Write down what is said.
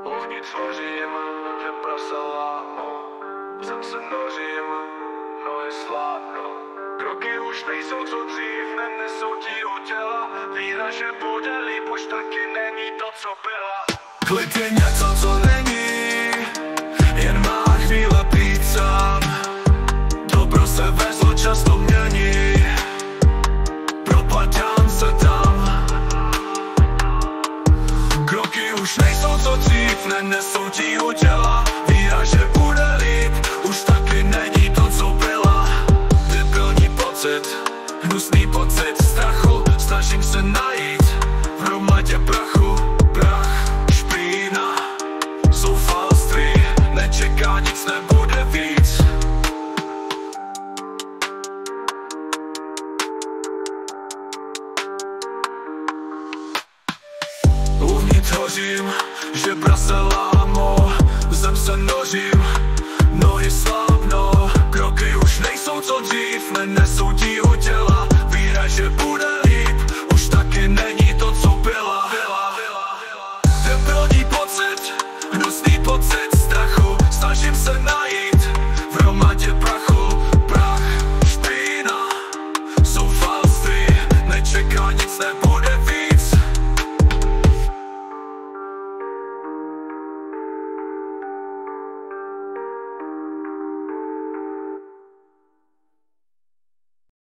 Uvnitř hořím, tepra se lámu, zem se nořím, nohy sládnu. Kroky už nejsou co dřív, nenesou ti u těla. Víra, že bude líp, už taky není to, co byla. Klid je něco, co není, jen má chvíle být sám. Dobro se ve zlo často mění, propadám se tam. Kroky už nejsou co dřív, nenesou ti u těla. Víra, že bude líp, už taky není to, co byla. Debilní pocit, hnusný pocit strachu, snažím se najít v hromadě prachu. Prach, špína, zoufalství, nečeká, nic nebude víc. Uvnitř hořím, žebra se lámou, zem se nořím, nohy slábnou. Kroky už nejsou co dřív, nenesou ti u těla.